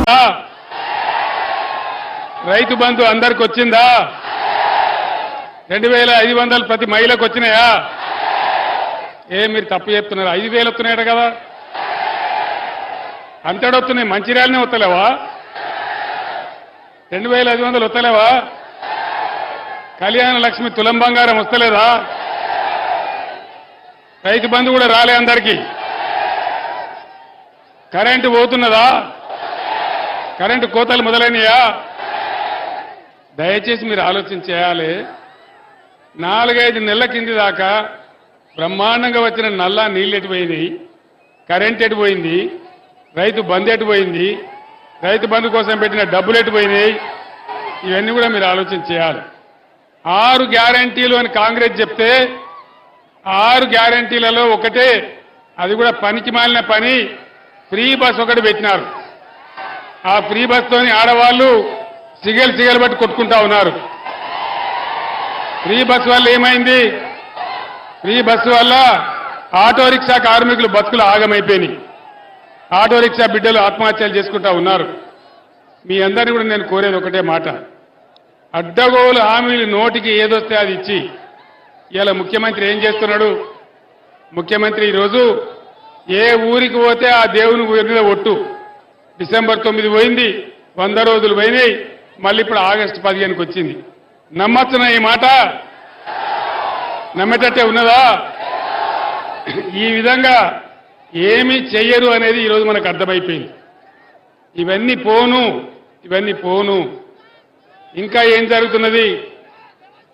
వచ్చిందా? రైతు బంధు అందరికి వచ్చిందా? 2500 ప్రతి మహిళకు వచ్చినాయా? మీరు తప్పు చెప్తున్నారు. 5000 వస్తున్నాయట కదా, అంతడొస్తున్నాయి. మంచిర్యాలనే వస్తలేవా? 2500 వస్తలేవా? కళ్యాణ లక్ష్మి తులం బంగారం వస్తలేదా? రైతు బంధు కూడా రాలే అందరికీ. కరెంటు పోతున్నదా? కరెంటు కోతలు మొదలైనయా? దయచేసి మీరు ఆలోచన చేయాలి. 4-5 నెలల కింది దాకా బ్రహ్మాండంగా వచ్చిన నల్లా నీళ్ళు ఎటుపోయినాయి, కరెంట్ ఎటుపోయింది, రైతు బంధు ఎటుపోయింది, రైతు బంధు కోసం పెట్టిన డబ్బులు ఎటుపోయినాయి, ఇవన్నీ కూడా మీరు ఆలోచన చేయాలి. 6 గ్యారంటీలు అని కాంగ్రెస్ చెప్తే 6 గ్యారంటీలలో ఒకటే, అది కూడా పనికి మాలిన పని, ఫ్రీ బస్ ఒకటి పెట్టినారు. ఆ ఫ్రీ బస్తోని ఆడవాళ్లు సిగలు బట్టి కొట్టుకుంటా ఉన్నారు. ఫ్రీ బస్ వల్ల ఏమైంది? ఫ్రీ బస్సు వల్ల ఆటో రిక్షా కార్మికులు బతుకులు ఆగమైపోయినాయి. ఆటో రిక్షా బిడ్డలు ఆత్మహత్యలు చేసుకుంటా ఉన్నారు. మీ అందరినీ కూడా నేను కోరేది ఒకటే మాట, అడ్డగోలు హామీలు నోటికి ఏదొస్తే అది ఇచ్చి ఇలా ముఖ్యమంత్రి ఏం చేస్తున్నాడు? ముఖ్యమంత్రి ఈరోజు ఏ ఊరికి పోతే ఆ దేవుని ఊరి మీద ఒట్టు. డిసెంబర్ 9 పోయింది, 100 రోజులు పోయినాయి, మళ్ళీ ఇప్పుడు ఆగస్టు 15కి వచ్చింది. నమ్మచ్చునా ఈ మాట? నమ్మేటట్టే ఉన్నదా? ఈ విధంగా ఏమీ చెయ్యరు అనేది ఈరోజు మనకు అర్థమైపోయింది. ఇవన్నీ పోను. ఇంకా ఏం జరుగుతున్నది?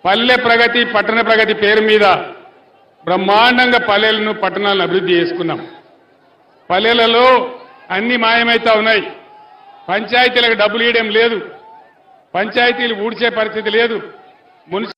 పల్లె ప్రగతి, పట్టణ ప్రగతి పేరు మీద బ్రహ్మాండంగా పల్లెలను, పట్టణాలను అభివృద్ధి చేసుకున్నాం. పల్లెలలో అన్ని మాయమైతా ఉన్నాయి. పంచాయతీలకు డబ్బులు ఇవ్వడం లేదు, పంచాయతీలు ఊడ్చే పరిస్థితి లేదు, మున్సిపల్